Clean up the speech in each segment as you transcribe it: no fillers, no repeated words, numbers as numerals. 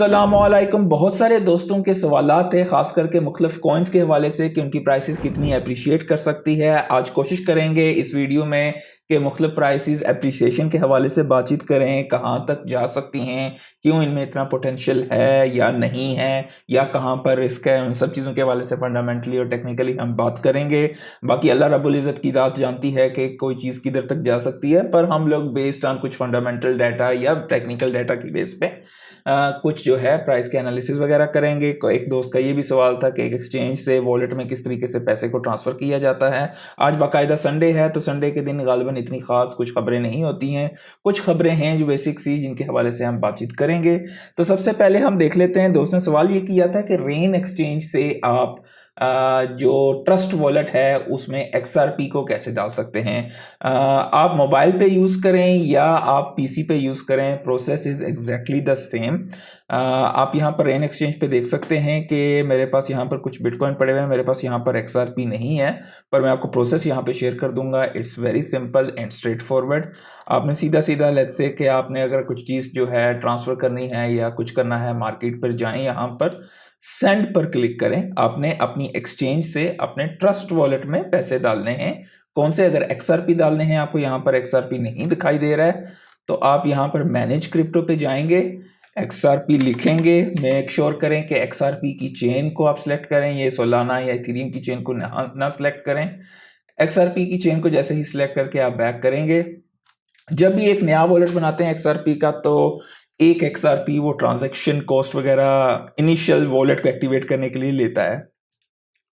अस्सलामुअलैकुम। बहुत सारे दोस्तों के सवालात थे, ख़ास करके मुख्तलिफ कॉइन्स के हवाले से कि उनकी प्राइसेस कितनी अप्रिशिएट कर सकती है। आज कोशिश करेंगे इस वीडियो में कि मुख्तलिफ प्राइसेस अप्रिशिएशन के हवाले से बातचीत करें, कहाँ तक जा सकती हैं, क्यों इनमें इतना पोटेंशियल है या नहीं है, या कहाँ पर रिस्क है। उन सब चीज़ों के हवाले से फंडामेंटली और टेक्निकली हम बात करेंगे। बाकी अल्लाह रब्बुल इज़्ज़त की ज़ात जानती है कि कोई चीज़ किधर तक जा सकती है, पर हम लोग बेस्ड ऑन कुछ फंडामेंटल डाटा या टेक्निकल डाटा की बेस पे कुछ जो है प्राइस के एनालिसिस वगैरह करेंगे। एक दोस्त का ये भी सवाल था कि एक एक्सचेंज से वॉलेट में किस तरीके से पैसे को ट्रांसफ़र किया जाता है। आज बाकायदा संडे है, तो संडे के दिन गालिबन इतनी ख़ास कुछ खबरें नहीं होती हैं। कुछ खबरें हैं जो बेसिक सी, जिनके हवाले से हम बातचीत करेंगे। तो सबसे पहले हम देख लेते हैं, दोस्त ने सवाल ये किया था कि रेन एक्सचेंज से आप जो ट्रस्ट वॉलेट है उसमें XRP को कैसे डाल सकते हैं। आप मोबाइल पे यूज़ करें या आप पीसी पे यूज़ करें, process is exactly the same. आप यहाँ पर रेन एक्सचेंज पे देख सकते हैं कि मेरे पास यहाँ पर कुछ बिटकॉइन पड़े हुए हैं, मेरे पास यहाँ पर XRP नहीं है, पर मैं आपको प्रोसेस यहाँ पे शेयर कर दूंगा। It's very simple and straight forward. आपने सीधा सीधा लेट्स से कि आपने अगर कुछ चीज़ जो है ट्रांसफ़र करनी है या कुछ करना है, मार्केट पर जाएं, यहाँ पर सेंड पर क्लिक करें। आपने अपनी एक्सचेंज से अपने ट्रस्ट वॉलेट में पैसे डालने हैं। कौन से, अगर XRP डालने हैं, आपको यहाँ पर XRP नहीं दिखाई दे रहा है, तो आप यहाँ पर मैनेज क्रिप्टो पे जाएंगे, XRP लिखेंगे, मेक श्योर करें कि XRP की चेन को आप सिलेक्ट करें, ये सोलाना या इथेरियम की चेन को ना सिलेक्ट करें। XRP की चेन को जैसे ही सिलेक्ट करके आप बैक करेंगे, जब भी एक नया वॉलेट बनाते हैं XRP का, तो एक XRP वो ट्रांजैक्शन कॉस्ट वगैरह इनिशियल वॉलेट को एक्टिवेट करने के लिए लेता है।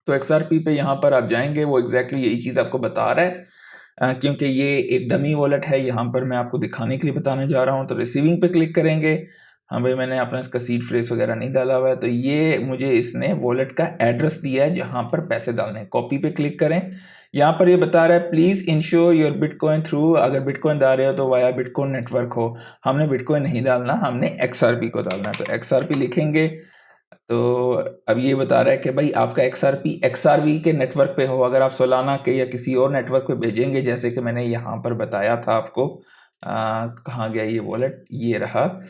तो XRP पे यहाँ पर आप जाएंगे, वो एग्जैक्टली यही चीज़ आपको बता रहा है, क्योंकि ये एक डमी वॉलेट है, यहाँ पर मैं आपको दिखाने के लिए बताने जा रहा हूँ। तो रिसीविंग पे क्लिक करेंगे। हाँ भाई, मैंने अपना इसका सीड फ्रेस वगैरह नहीं डाला हुआ है, तो ये मुझे इसने वॉलेट का एड्रेस दिया है जहाँ पर पैसे डालने हैं। कॉपी पे क्लिक करें। यहाँ पर ये बता रहा है please ensure your bitcoin through, अगर बिटकॉइन डाल रहे हो तो वाया बिटकॉइन नेटवर्क हो। हमने बिटकॉइन नहीं डालना, हमने XRP को डालना है, तो XRP लिखेंगे। तो अब ये बता रहा है कि भाई आपका XRP XRV के नेटवर्क पे हो। अगर आप सोलाना के या किसी और नेटवर्क पे भेजेंगे, जैसे कि मैंने यहाँ पर बताया था आपको, कहाँ गया ये वॉलेट, ये रहा।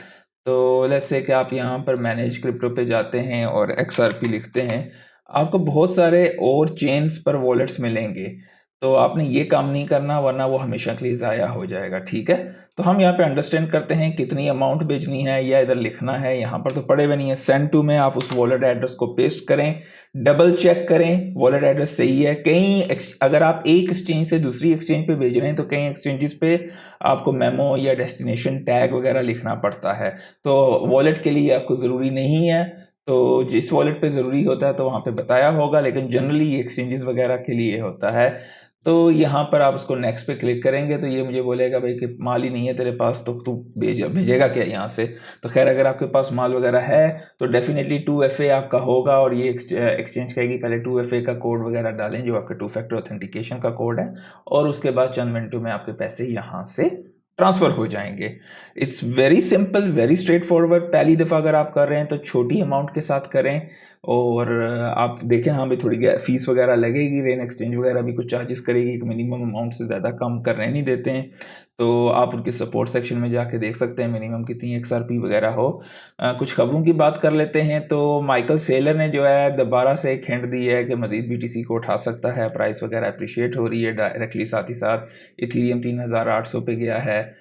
तो लेट्स से कि आप यहाँ पर मैनेज क्रिप्टो पे जाते हैं और XRP लिखते हैं, आपको बहुत सारे और चेन्स पर वॉलेट्स मिलेंगे। तो आपने ये काम नहीं करना, वरना वो हमेशा के लिए ज़ाया हो जाएगा, ठीक है। तो हम यहाँ पे अंडरस्टैंड करते हैं कितनी अमाउंट भेजनी है या इधर लिखना है। यहाँ पर तो पड़े हुए नहीं है। सेंड टू में आप उस वॉलेट एड्रेस को पेस्ट करें, डबल चेक करें वॉलेट एड्रेस सही है। अगर आप एक एक्सचेंज से दूसरी एक्सचेंज पे भेज रहे हैं, तो कई एक्सचेंजेस पे आपको मेमो या डेस्टिनेशन टैग वगैरह लिखना पड़ता है। तो वॉलेट के लिए आपको ज़रूरी नहीं है, तो जिस वॉलेट पे ज़रूरी होता है तो वहाँ पे बताया होगा, लेकिन जनरली ये एक्सचेंजेस वगैरह के लिए होता है। तो यहाँ पर आप उसको नेक्स्ट पे क्लिक करेंगे, तो ये मुझे बोलेगा भाई कि माल ही नहीं है तेरे पास, तो तू भेजेगा क्या यहाँ से। तो खैर, अगर आपके पास माल वगैरह है तो डेफिनेटली 2FA आपका होगा, और ये एक्सचेंज कहेगी पहले 2FA का कोड वगैरह डालें, जो आपके 2 फैक्टर ऑथेंटिकेशन का कोड है, और उसके बाद चंद मिनटों में आपके पैसे यहाँ से ट्रांसफ़र हो जाएंगे। It's very simple, very straight forward. पहली दफ़ा अगर आप कर रहे हैं तो छोटी अमाउंट के साथ करें, और आप देखें हाँ भाई थोड़ी फीस वगैरह लगेगी, रेन एक्सचेंज वगैरह भी कुछ चार्जेस करेगी, एक मिनिमम अमाउंट से ज़्यादा कम करने नहीं देते हैं। तो आप उनके सपोर्ट सेक्शन में जाके देख सकते हैं मिनिमम कितनी XRP वगैरह हो। कुछ खबरों की बात कर लेते हैं। तो माइकल सेलर ने जो है दोबारा से एक हिंट दी है कि मज़ीद BTC को उठा सकता है, प्राइस वगैरह अप्रिशिएट हो रही है डायरेक्टली। साथ ही साथ इथेरियम 3800 पे गया है।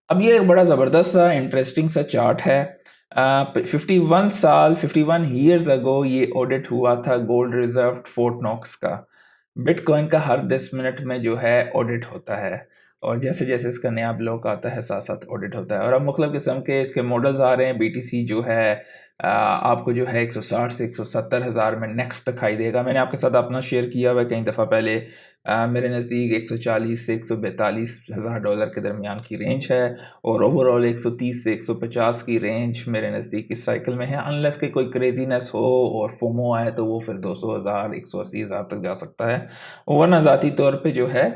अब ये एक बड़ा ज़बरदस्त सा इंटरेस्टिंग सा चार्ट है। 51 ईयर्स अगो ये ऑडिट हुआ था गोल्ड रिजर्व फोर्ट नॉक्स का। बिटकॉइन का हर 10 मिनट में जो है ऑडिट होता है, और जैसे जैसे इसका नया ब्लॉक आता है साथ साथ ऑडिट होता है। और अब मुख्तलिफ किस्म के इसके मॉडल्स आ रहे हैं। BTC जो है आपको जो है 160 से 170 हज़ार में नेक्स्ट दिखाई देगा। मैंने आपके साथ अपना शेयर किया हुआ कई दफ़ा पहले। मेरे नज़दीक 140 से 142 हज़ार डॉलर के दरमियान की रेंज है, और ओवरऑल 130 से 150 की रेंज मेरे नज़दीक इस साइकिल में है। अनलेस कि कोई क्रेजीनेस हो और फोमो आए, तो वो फिर 200 हज़ार 180 हज़ार तक जा सकता है। वरना ज़ाती तौर पे जो है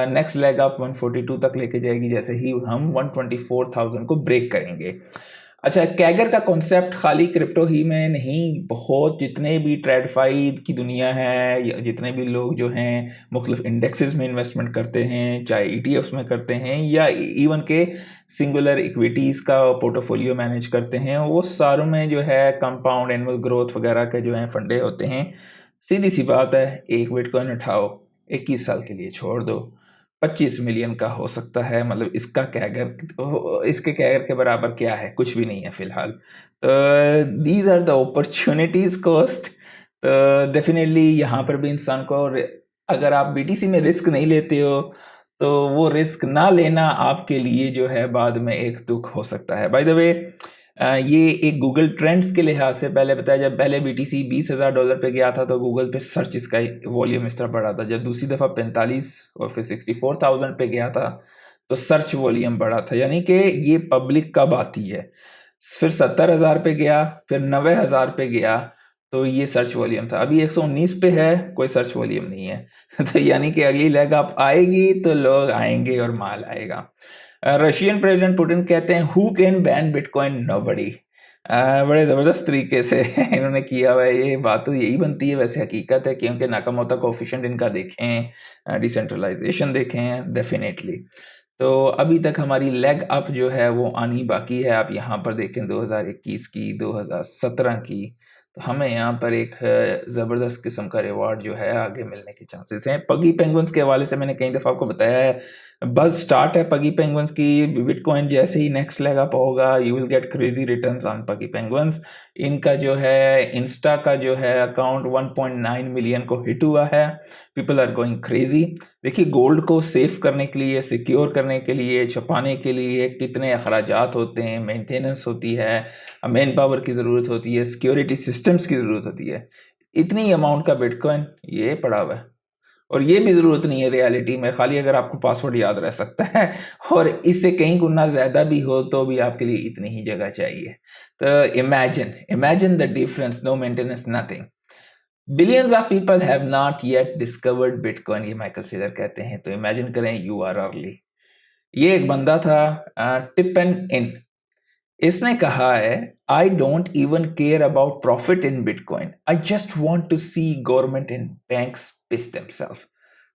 नेक्स्ट लेग आप 142 तक लेके जाएगी, जैसे ही हम 124,000 को ब्रेक करेंगे। अच्छा, कैगर का कॉन्सेप्ट खाली क्रिप्टो ही में नहीं, बहुत जितने भी ट्रेडफाई की दुनिया है या जितने भी लोग जो हैं मुख्तलिफ इंडेक्सेस में इन्वेस्टमेंट करते हैं, चाहे ईटीएफ्स में करते हैं या इवन के सिंगुलर इक्विटीज़ का पोर्टफोलियो मैनेज करते हैं, वो सारों में जो है कंपाउंड एनुअल ग्रोथ वगैरह के जो हैं फंडे होते हैं। सीधी सी बात है, एक बिटकॉइन उठाओ, 21 साल के लिए छोड़ दो, 25 मिलियन का हो सकता है, मतलब इसका कैगर, इसके कैगर के बराबर क्या है, कुछ भी नहीं है फिलहाल। तो these are the opportunities cost. तो डेफिनेटली यहाँ पर भी इंसान को अगर आप बीटीसी में रिस्क नहीं लेते हो तो वो रिस्क ना लेना आपके लिए जो है बाद में एक दुख हो सकता है। बाय द वे, ये एक गूगल ट्रेंड्स के लिहाज से पहले बताया, जब पहले बीटीसी $20,000 पे गया था तो गूगल पे सर्च इसका वॉल्यूम इस तरह बढ़ा था। जब दूसरी दफ़ा 45 और फिर 64,000 पे गया था तो सर्च वॉल्यूम बढ़ा था, यानी कि ये पब्लिक कब आती है। फिर 70,000 पे गया, फिर 90,000 पे गया, तो ये सर्च वॉल्यूम था। अभी 119 पे है, कोई सर्च वॉल्यूम नहीं है। तो यानी कि अगली लेग अप आएगी तो लोग आएंगे और माल आएगा। रशियन प्रेसिडेंट पुतिन कहते हैं who can ban bitcoin, nobody. बड़े ज़बरदस्त तरीके से इन्होंने किया हुआ है। ये बात तो यही बनती है, वैसे हकीकत है, क्योंकि नाकामोटा कोएफिशिएंट इनका देखें, डिसेंट्रलाइजेशन देखें, डेफिनेटली। तो अभी तक हमारी लेग अप जो है वो आनी बाकी है। आप यहाँ पर देखें 2021 की, 2017 की, तो हमें यहाँ पर एक ज़बरदस्त किस्म का रिवॉर्ड जो है आगे मिलने के चांसेस हैं। पगी पेंगुइन्स के हवाले से मैंने कई दफ़ा आपको बताया है, बस स्टार्ट है पगी पेंगुइन्स की। बिटकॉइन जैसे ही नेक्स्ट लेग अप होगा, you will get crazy returns on पगी पेंगुइन्स। इनका जो है इंस्टा का जो है अकाउंट 1.9 मिलियन को हिट हुआ है। People are going crazy. देखिए, गोल्ड को सेफ करने के लिए, सिक्योर करने के लिए, छुपाने के लिए कितने अखराजात होते हैं, मेंटेनेंस होती है, मैन पावर की ज़रूरत होती है, सिक्योरिटी सिस्टम्स की ज़रूरत होती है। इतनी अमाउंट का बिटकॉइन ये पड़ा हुआ है, और ये भी ज़रूरत नहीं है रियलिटी में, खाली अगर आपको पासवर्ड याद रह सकता है और इससे कहीं गुना ज़्यादा भी हो तो भी आपके लिए इतनी ही जगह चाहिए। तो imagine imagine the difference, no maintenance, nothing. Billions of people have not yet discovered bitcoin, ये माइकल सेलर कहते हैं। तो इमेजिन करें, यू आर अर्ली। ये एक बंदा था, टिपन इन, इसने कहा है I don't even care about profit in bitcoin, I just want to see government and banks piss themselves.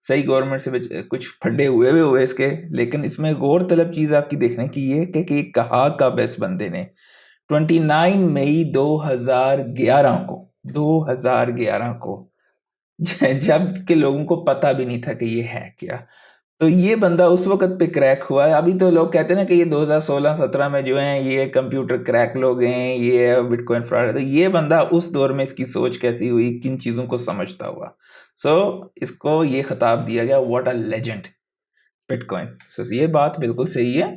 सही, गवर्नमेंट से कुछ फंडे हुए इसके, लेकिन इसमें गौर तलब चीज आपकी देखने की ये कि कहा कब इस बंदे ने 29 मई 2011 को, 2011 को, जब के लोगों को पता भी नहीं था कि ये है क्या। तो ये बंदा उस वक़्त पे क्रैक हुआ है। अभी तो लोग कहते हैं ना कि ये 2016-17 में जो हैं ये कंप्यूटर क्रैक लोग हैं, ये बिटकॉइन फ्रॉड है। तो ये बंदा उस दौर में इसकी सोच कैसी हुई, किन चीज़ों को समझता हुआ। इसको ये खिताब दिया गया, व्हाट अ लेजेंड बिटकॉइन। ये बात बिल्कुल सही है।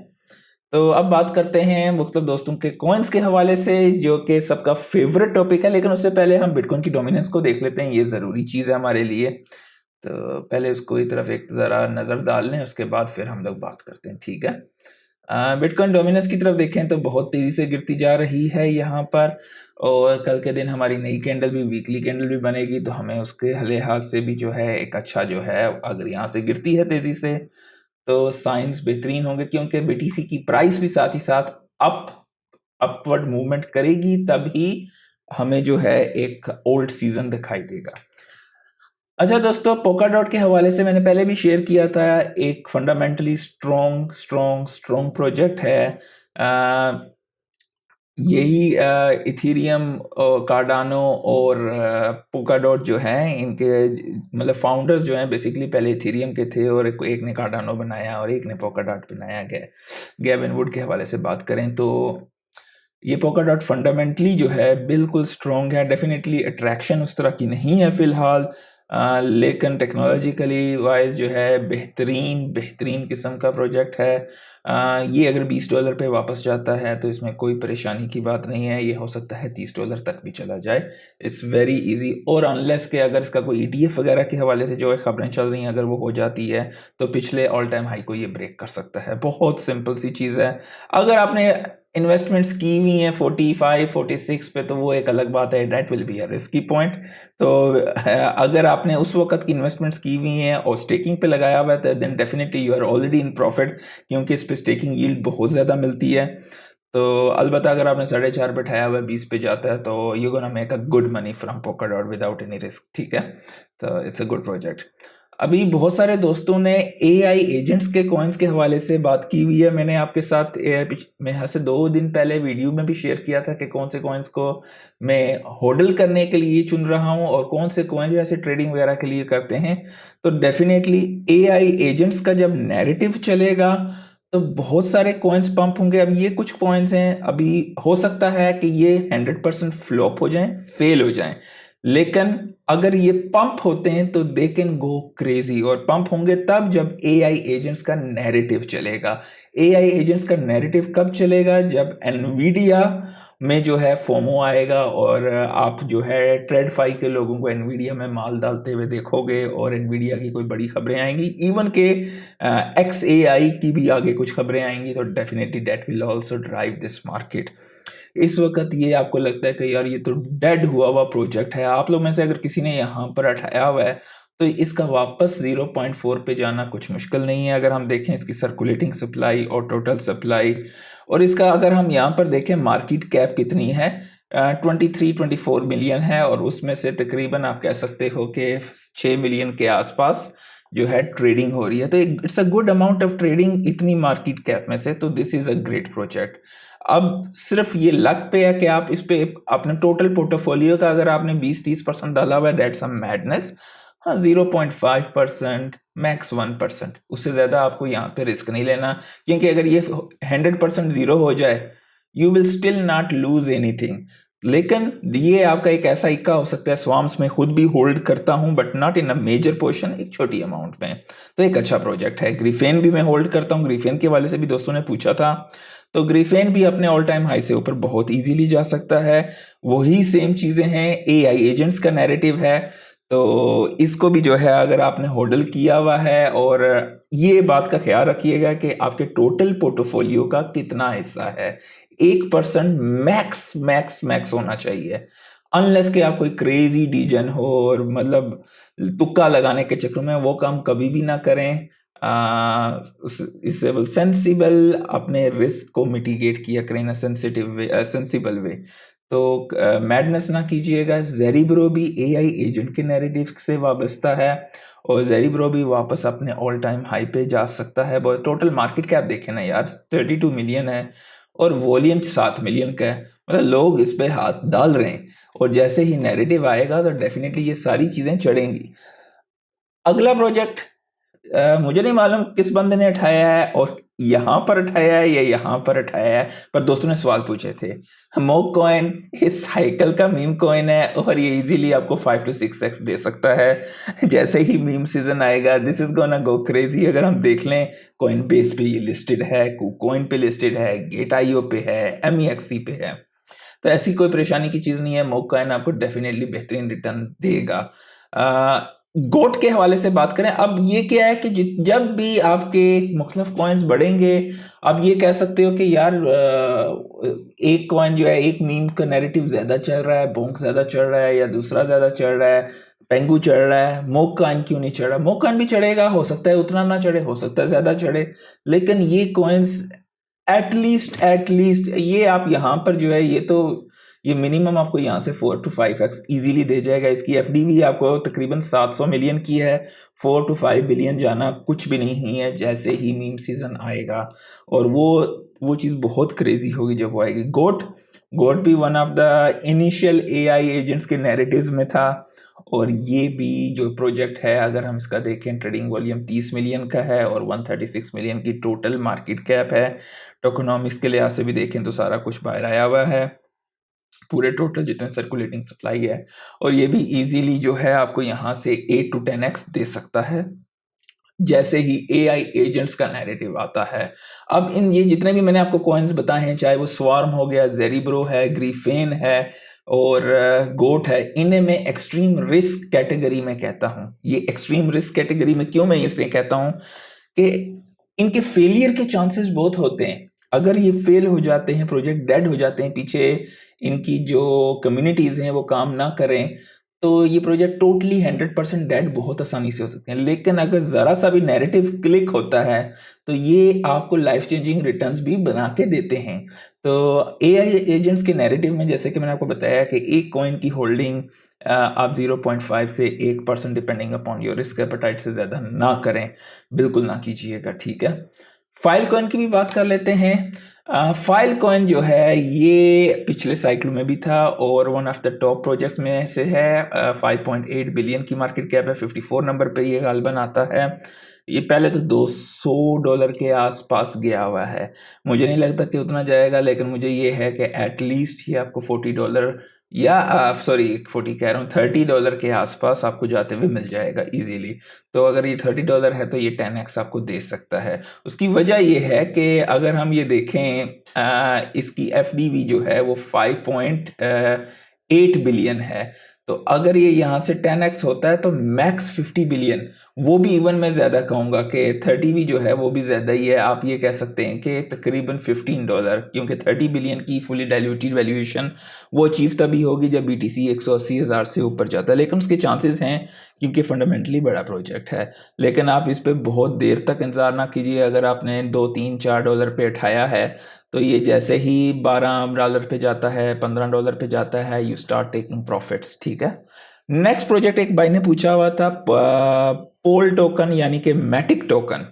तो अब बात करते हैं मुख्तलिफ दोस्तों के कॉइन्स के हवाले से, जो कि सबका फेवरेट टॉपिक है, लेकिन उससे पहले हम बिटकॉइन की डोमिनेंस को देख लेते हैं। ये ज़रूरी चीज़ है हमारे लिए। तो पहले उसको की तरफ एक ज़रा नज़र डाल लें, उसके बाद फिर हम लोग बात करते हैं, ठीक है। बिटकॉइन डोमिनेंस की तरफ देखें तो बहुत तेज़ी से गिरती जा रही है यहाँ पर, और कल के दिन हमारी नई कैंडल भी, वीकली कैंडल भी बनेगी, तो हमें उसके लिहाज से भी जो है एक अच्छा जो है, अगर यहाँ से गिरती है तेज़ी से तो साइंस बेहतरीन होंगे, क्योंकि बीटीसी की प्राइस भी साथ ही साथ अपवर्ड मूवमेंट करेगी, तभी हमें जो है एक ओल्ड सीजन दिखाई देगा। अच्छा दोस्तों, पोकाडॉट के हवाले से मैंने पहले भी शेयर किया था, एक फंडामेंटली स्ट्रॉन्ग प्रोजेक्ट है। यही इथेरियम, कार्डानो और पोकाडॉट जो हैं, इनके मतलब फाउंडर्स जो हैं बेसिकली पहले इथेरियम के थे, और एक ने कार्डानो बनाया और एक ने पोकाडॉट बनाया गया। गैविन वुड के हवाले से बात करें तो ये पोकाडॉट फंडामेंटली जो है बिल्कुल स्ट्रॉन्ग है। डेफिनेटली अट्रैक्शन उस तरह की नहीं है फिलहाल, लेकिन टेक्नोलॉजिकली वाइज जो है बेहतरीन किस्म का प्रोजेक्ट है। ये अगर $20 पे वापस जाता है तो इसमें कोई परेशानी की बात नहीं है, ये हो सकता है $30 तक भी चला जाए। इट्स वेरी इजी, और अनलेस के अगर इसका कोई ETF वगैरह के हवाले से जो है खबरें चल रही हैं, अगर वो हो जाती है तो पिछले ऑल टाइम हाई को ये ब्रेक कर सकता है। बहुत सिंपल सी चीज़ है। अगर आपने इन्वेस्टमेंट्स की हुई हैं 45-46 पे तो वो एक अलग बात है, that will be a risky point. तो अगर आपने उस वक्त की इन्वेस्टमेंट्स की हुई हैं और स्टेकिंग पे लगाया हुआ है, तो then definitely you are already in profit, क्योंकि इस पे स्टेकिंग यील्ड बहुत ज़्यादा मिलती है। तो अलबत्ता अगर आपने 4.5 पे उठाया हुआ है 20 पे जाता है तो you gonna make a good money from Polkadot without any risk, ठीक है। तो इट्स अ गुड प्रोजेक्ट। अभी बहुत सारे दोस्तों ने एआई एजेंट्स के कॉइन्स के हवाले से बात की हुई है। मैंने आपके साथ मैं यहाँ से 2 दिन पहले वीडियो में भी शेयर किया था कि कौन से कॉइन्स को मैं होल्ड करने के लिए चुन रहा हूँ और कौन से कॉइन जो ऐसे ट्रेडिंग वगैरह के लिए करते हैं। तो डेफिनेटली एआई एजेंट्स का जब नैरेटिव चलेगा तो बहुत सारे कॉइन्स पंप होंगे। अब ये कुछ कॉइन्स हैं, अभी हो सकता है कि ये 100% फ्लॉप हो जाएं, फेल हो जाएं, लेकिन अगर ये पंप होते हैं तो दे कैन गो क्रेजी। और पंप होंगे तब जब एआई एजेंट्स का नैरेटिव चलेगा। एआई एजेंट्स का नैरेटिव कब चलेगा? जब एनवीडिया में जो है फोमो आएगा और आप जो है ट्रेडफाई के लोगों को एनवीडिया में माल डालते हुए देखोगे और एनवीडिया की कोई बड़ी खबरें आएंगी, इवन के XAI की भी आगे कुछ खबरें आएंगी, तो definitely that will also drive this market. इस वक्त ये आपको लगता है कि यार ये तो डेड हुआ हुआ प्रोजेक्ट है, आप लोग में से अगर किसी ने यहाँ पर उठाया हुआ है तो इसका वापस 0.4 पे जाना कुछ मुश्किल नहीं है। अगर हम देखें इसकी सर्कुलेटिंग सप्लाई और टोटल सप्लाई, और इसका अगर हम यहाँ पर देखें मार्केट कैप कितनी है, 23-24 मिलियन है, और उसमें से तकरीबन आप कह सकते हो कि 6 मिलियन के आसपास जो है ट्रेडिंग हो रही है। तो it's a good amount of trading इतनी मार्केट कैप में से, तो this is a great project. अब सिर्फ ये लक पे है कि आप इस पे अपने टोटल पोर्टफोलियो का अगर आपने 20-30% डाला हुआ है, दैट्स अ मैडनेस। हाँ, 0.5%, मैक्स 1%, उससे ज़्यादा आपको यहाँ पे रिस्क नहीं लेना, क्योंकि अगर ये 100% ज़ीरो हो जाए you will still not lose anything. लेकिन ये आपका एक ऐसा इक्का हो सकता है, स्वाम्स में खुद भी होल्ड करता हूं but not in a major portion, एक छोटी अमाउंट में, तो एक अच्छा प्रोजेक्ट है। ग्रिफेन भी मैं होल्ड करता हूं, ग्रिफेन के वाले से भी दोस्तों ने पूछा था, तो ग्रिफेन भी अपने ऑल टाइम हाई से ऊपर बहुत इजीली जा सकता है। वही सेम चीजें हैं, एआई एजेंट्स का नैरेटिव है, तो इसको भी जो है अगर आपने होल्ड किया हुआ है, और ये बात का ख्याल रखिएगा कि आपके टोटल पोर्टफोलियो का कितना हिस्सा है, 1% मैक्स मैक्स मैक्स होना चाहिए, अनलेस कि आप कोई क्रेजी डीजन हो और मतलब तुक्का लगाने के चक्कर में वो काम कभी भी ना करें। इससे सेंसिबल अपने रिस्क को मिटिगेट किया करें ना, सेंसिटिव वे, सेंसिबल वे। तो मैडनेस ना कीजिएगा। जेरिब्रो भी एआई एजेंट के नैरेटिव से वाबस्ता है, और जेरिब्रो भी वापस अपने ऑल टाइम हाई पे जा सकता है। बहुत टोटल मार्केट कैप देखें ना यार, 32 मिलियन है और वॉल्यूम 7 मिलियन का है, मतलब लोग इस पे हाथ डाल रहे हैं, और जैसे ही नैरेटिव आएगा तो डेफिनेटली ये सारी चीजें चढ़ेंगी। अगला प्रोजेक्ट मुझे नहीं मालूम किस बंदे ने उठाया है, और यहाँ पर उठाया है या यहाँ पर उठाया है, पर दोस्तों ने सवाल पूछे थे। मोक कॉइन इस साइकिल का मीम कॉइन है और ये इजीली आपको 5 to 6x दे सकता है जैसे ही मीम सीजन आएगा। This is gonna go crazy. अगर हम देख लें, कॉइन बेस पे ये लिस्टेड है, कूकॉइन पे लिस्टेड है, गेट.io पे है, MEXC पे है, तो ऐसी कोई परेशानी की चीज नहीं है। मोक कॉइन आपको डेफिनेटली बेहतरीन रिटर्न देगा। गोट के हवाले से बात करें, अब ये क्या है कि जब भी आपके मुख्तलिफ कॉइन्स बढ़ेंगे, अब ये कह सकते हो कि यार एक कॉइन जो है, एक मीम का नैरेटिव ज्यादा चल रहा है, बोंक ज्यादा चल रहा है, या दूसरा ज्यादा चल रहा है, पेंगू चढ़ रहा है, मोक कॉइन क्यों नहीं चढ़ रहा? मोक कॉइन भी चढ़ेगा, हो सकता है उतना ना चढ़े, हो सकता है ज्यादा चढ़े, लेकिन ये कॉइन्स एटलीस्ट ये आप यहाँ पर जो है, ये मिनिमम आपको यहाँ से 4 to 5x इजीली दे जाएगा। इसकी एफडी भी आपको तकरीबन 700 मिलियन की है, 4 to 5 बिलियन जाना कुछ भी नहीं है जैसे ही मीम सीजन आएगा, और वो चीज़ बहुत क्रेजी होगी जब वो आएगी। गोट भी one of the initial AI agents के नैरेटिव्स में था, और ये भी जो प्रोजेक्ट है, अगर हम इसका देखें, ट्रेडिंग वॉल्यूम 30 मिलियन का है और 136 मिलियन की टोटल मार्केट कैप है। टोकोनॉमिक्स के लिहाज से भी देखें तो सारा कुछ बाहर आया हुआ है, पूरे टोटल जितने सर्कुलेटिंग सप्लाई है, और ये भी इजीली जो है आपको यहाँ से 8 to 10x दे सकता है जैसे ही एआई एजेंट्स का नैरेटिव आता है। अब ये जितने भी मैंने आपको कॉइन्स बताए हैं, चाहे वो स्वार्म हो गया, जेरिब्रो है, ग्रिफेन है और गोट है, इन्हें मैं एक्सट्रीम रिस्क कैटेगरी में कहता हूं। ये एक्सट्रीम रिस्क कैटेगरी में क्यों मैं इसे कहता हूं कि इनके फेलियर के चांसेस बहुत होते हैं। अगर ये फेल हो जाते हैं, प्रोजेक्ट डेड हो जाते हैं, पीछे इनकी जो कम्युनिटीज हैं वो काम ना करें, तो ये प्रोजेक्ट टोटली 100% डेड बहुत आसानी से हो सकते हैं। लेकिन अगर जरा सा भी नैरेटिव क्लिक होता है तो ये आपको लाइफ चेंजिंग रिटर्न्स भी बना के देते हैं। तो एआई एजेंट्स के नैरेटिव में जैसे कि मैंने आपको बताया कि एक कॉइन की होल्डिंग आप 0.5 से 1% depending upon your risk appetite से ज़्यादा ना करें, बिल्कुल ना कीजिएगा, ठीक है। फाइल कॉइन की भी बात कर लेते हैं। फाइल कॉइन जो है ये पिछले साइकिल में भी था और one of the top projects में से है। 5.8 बिलियन की मार्केट कैप है, 54 नंबर पे ये गालबन आता है। ये पहले तो $200 के आसपास गया हुआ है। मुझे नहीं लगता कि उतना जाएगा, लेकिन मुझे ये है कि एटलीस्ट ये आपको $40 या सॉरी 40 कह रहा हूँ, $30 के आसपास आपको जाते हुए मिल जाएगा इजीली। तो अगर ये $30 है तो ये 10x आपको दे सकता है। उसकी वजह ये है कि अगर हम ये देखें इसकी एफडीवी जो है वो 5.8 बिलियन है। तो अगर ये यहाँ से 10x होता है तो मैक्स 50 बिलियन, वो भी इवन मैं ज़्यादा कहूँगा कि 30 भी जो है वो भी ज़्यादा ही है। आप ये कह सकते हैं कि तकरीबन $15, क्योंकि 30 बिलियन की फुली डाइल्यूटेड वैल्यूएशन वो अचीव तभी होगी जब BTC 180,000 से ऊपर जाता है, लेकिन उसके चांसेस हैं क्योंकि फंडामेंटली बड़ा प्रोजेक्ट है। लेकिन आप इस पर बहुत देर तक इंतज़ार ना कीजिए। अगर आपने 2 3 $4 पे उठाया है तो ये जैसे ही $12 पे जाता है, $15 पे जाता है, यू स्टार्ट टेकिंग प्रॉफिट्स, ठीक है। नेक्स्ट प्रोजेक्ट एक भाई ने पूछा हुआ था, पोल टोकन यानी कि मैटिक टोकन।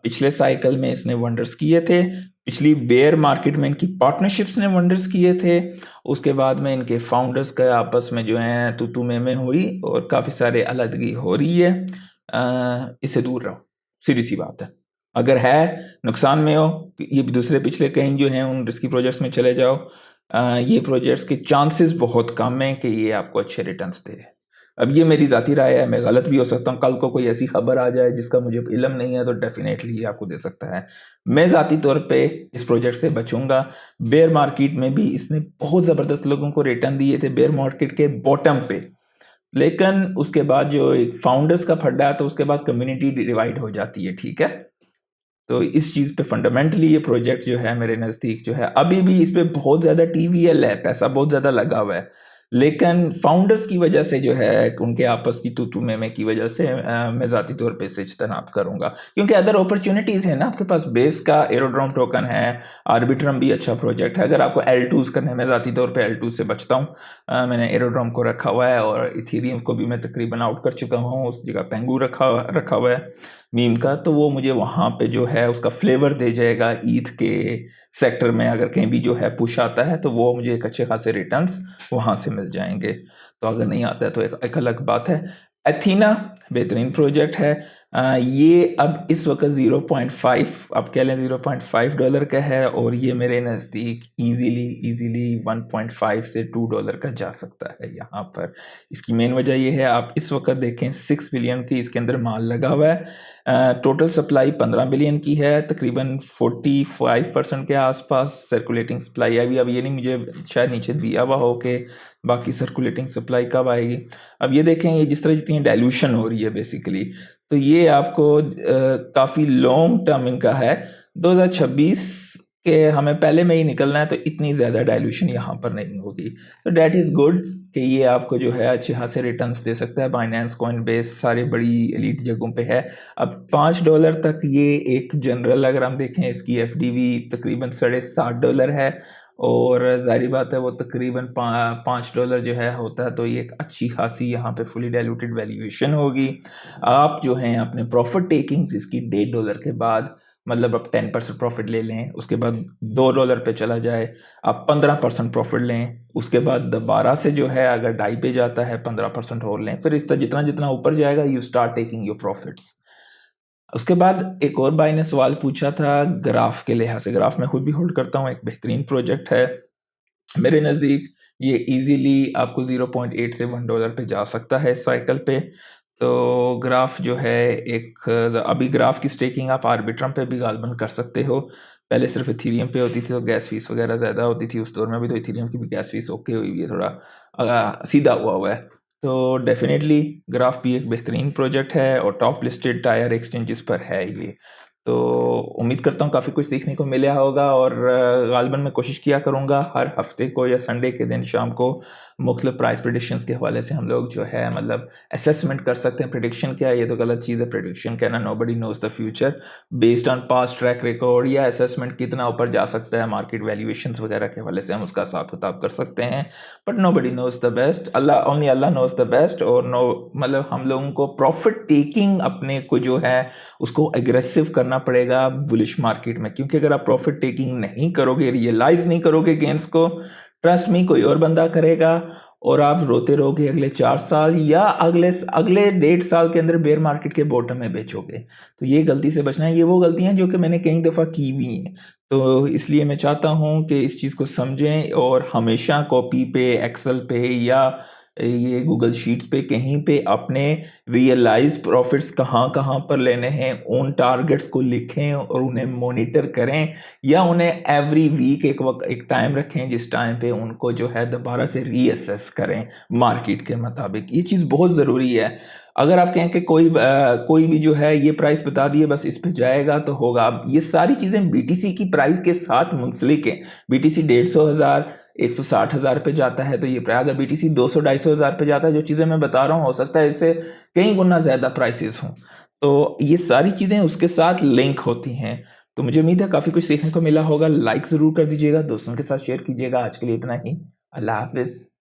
पिछले साइकिल में इसने वंडर्स किए थे, पिछली बेयर मार्केट में इनकी पार्टनरशिप्स ने वंडर्स किए थे। उसके बाद में इनके फाउंडर्स का आपस में जो है तू में हुई और काफ़ी सारे अलग हो रही है। इससे दूर रहो, सीधी सी बात है। अगर है नुकसान में हो, ये दूसरे पिछले कहीं जो हैं उन रिस्की प्रोजेक्ट्स में चले जाओ। ये प्रोजेक्ट्स के चांसेस बहुत कम हैं कि ये आपको अच्छे रिटर्न्स दे। अब ये मेरी ज़ाती राय है, मैं गलत भी हो सकता हूँ। कल को कोई ऐसी खबर आ जाए जिसका मुझे इल्म नहीं है तो डेफिनेटली ये आपको दे सकता है। मैं ज़ाती तौर पे इस प्रोजेक्ट से बचूंगा। बेयर मार्केट में भी इसने बहुत ज़बरदस्त लोगों को रिटर्न दिए थे, बेयर मार्केट के बॉटम पे। लेकिन उसके बाद जो एक फाउंडर्स का फड्डा है तो उसके बाद कम्युनिटी डिवाइड हो जाती है, ठीक है। तो इस चीज़ पे फंडामेंटली ये प्रोजेक्ट जो है मेरे नज़दीक जो है अभी भी इस पे बहुत ज़्यादा टीवीएल है, पैसा बहुत ज़्यादा लगा हुआ है। लेकिन फाउंडर्स की वजह से जो है उनके आपस की तू में की वजह से मैं ज़ाती तौर पे इसे इज्तनाब करूँगा, क्योंकि अदर अपॉर्चुनिटीज़ है ना आपके पास। बेस का एरोड्रोम टोकन है, आर्बिट्रम भी अच्छा प्रोजेक्ट है। अगर आपको L2s करने में, ज़ाती तौर पे L2 से बचता हूँ। मैंने एरोड्रोम को रखा हुआ है और इथेरियम को भी मैं तकरीबन आउट कर चुका हूँ, उस जगह पेंगू रखा हुआ है मीम का। तो वो मुझे वहाँ पे जो है उसका फ्लेवर दे जाएगा। ईथ के सेक्टर में अगर कहीं भी जो है पुश आता है तो वो मुझे एक अच्छे खासे रिटर्न्स वहाँ से मिल जाएंगे। तो अगर नहीं आता है तो एक अलग बात है। एथीना बेहतरीन प्रोजेक्ट है। ये अब इस वक्त 0.5, आप कह लें $0.5 का है और ये मेरे नज़दीक इजीली 1.5 से $2 का जा सकता है यहाँ पर। इसकी मेन वजह ये है, आप इस वक्त देखें 6 बिलियन की इसके अंदर माल लगा हुआ है। टोटल सप्लाई 15 बिलियन की है, तकरीबन 45% के आसपास सर्कुलेटिंग सप्लाई है। अब ये नहीं मुझे शायद नीचे दिया हुआ हो कि बाकी सर्कुलेटिंग सप्लाई कब आएगी। अब ये देखें, ये जिस तरह जितनी डाइल्यूशन हो रही है बेसिकली, तो ये आपको काफ़ी लॉन्ग टर्म इनका है। 2026 के हमें पहले में ही निकलना है तो इतनी ज़्यादा डाइल्यूशन यहाँ पर नहीं होगी। तो डैट इज़ गुड कि ये आपको जो है अच्छे खासे रिटर्न्स दे सकता है। बाइनेंस, कॉइनबेस सारी बड़ी एलीट जगहों पे है। अब $5 तक ये एक जनरल, अगर हम देखें इसकी एफडीवी तकरीबन $7.5 है और ज़ाहिर बात है वो तकरीबन $5 जो है होता है, तो ये एक अच्छी खासी यहाँ पे फुली डाइल्यूटेड वैल्यूएशन होगी। आप जो हैं अपने प्रॉफिट टेकिंग्स इसकी $1.5 के बाद, मतलब आप 10% प्रॉफिट ले लें, उसके बाद $2 पे चला जाए, आप 15% प्रॉफिट लें, उसके बाद दोबारा से जो है अगर ढाई पे जाता है 15% और लें, फिर इस तरह जितना जितना ऊपर जाएगा you start taking your profits. उसके बाद एक और भाई ने सवाल पूछा था ग्राफ के लिहाज से। ग्राफ मैं खुद भी होल्ड करता हूँ, एक बेहतरीन प्रोजेक्ट है मेरे नज़दीक। ये इजीली आपको 0.8 से $1 पे जा सकता है इस साइकिल पे। तो ग्राफ जो है एक, अभी ग्राफ की स्टेकिंग आप आर्बिट्रम पे भी गालबन कर सकते हो। पहले सिर्फ इथेरियम पे होती थी तो गैस फीस वगैरह ज़्यादा होती थी उस दौर में भी, तो इथेरियम की भी गैस फीस ओके हुई है, थोड़ा सीधा हुआ है। तो डेफिनेटली ग्राफ भी एक बेहतरीन प्रोजेक्ट है और टॉप लिस्टेड टायर एक्सचेंजेस पर है ये। तो उम्मीद करता हूँ काफ़ी कुछ सीखने को मिला होगा और गालिबन मैं कोशिश किया करूँगा हर हफ्ते को या संडे के दिन शाम को मुख्तलिफ प्राइस प्रेडिक्शंस के हवाले से हम लोग जो है मतलब असेसमेंट कर सकते हैं। प्रेडिक्शन क्या है, ये तो गलत चीज़ है। प्रेडिक्शन कहना nobody knows the future based on past track record, या असेसमेंट कितना ऊपर जा सकता है मार्केट वैल्यूएशंस वगैरह के हवाले से हम उसका हिसाब किताब कर सकते हैं। But nobody knows the best, Allah only Allah knows the best. और नो मतलब हम लोगों को प्रॉफिट टेकिंग अपने को जो है उसको एग्रेसिव करना पड़ेगा बुलिश मार्केट में, क्योंकि अगर आप प्रॉफिट टेकिंग नहीं करोगे, रियलाइज नहीं करोगे गेन्स को, ट्रस्ट मी कोई और बंदा करेगा और आप रोते रहोगे अगले 4 साल या अगले अगले 1.5 साल के अंदर बेयर मार्केट के बॉटम में बेचोगे। तो ये गलती से बचना है। ये वो गलतियां जो कि मैंने कई दफ़ा की भी हैं, तो इसलिए मैं चाहता हूं कि इस चीज़ को समझें और हमेशा कॉपी पे, एक्सेल पे या ये गूगल शीट्स पे कहीं पे अपने रियलाइज प्रॉफिट्स कहाँ कहाँ पर लेने हैं उन टारगेट्स को लिखें और उन्हें मॉनिटर करें, या उन्हें एवरी वीक एक टाइम रखें जिस टाइम पे उनको जो है दोबारा से रीअसेस करें मार्केट के मुताबिक। ये चीज़ बहुत ज़रूरी है। अगर आप कहें कि कोई भी जो है ये प्राइस बता दिए बस इस पे जाएगा तो होगा, अब ये सारी चीज़ें बीटीसी की प्राइस के साथ मुंसलिक हैं। बीटीसी 150,000 160,000 पे जाता है तो ये प्राइस, अगर बीटीसी 200-250,000 पे जाता है, जो चीज़ें मैं बता रहा हूँ हो सकता है इससे कई गुना ज़्यादा प्राइसेस हों। तो ये सारी चीज़ें उसके साथ लिंक होती हैं। तो मुझे उम्मीद है काफ़ी कुछ सीखने को मिला होगा। लाइक ज़रूर कर दीजिएगा, दोस्तों के साथ शेयर कीजिएगा। आज के लिए इतना ही। अल्लाह हाफिज़।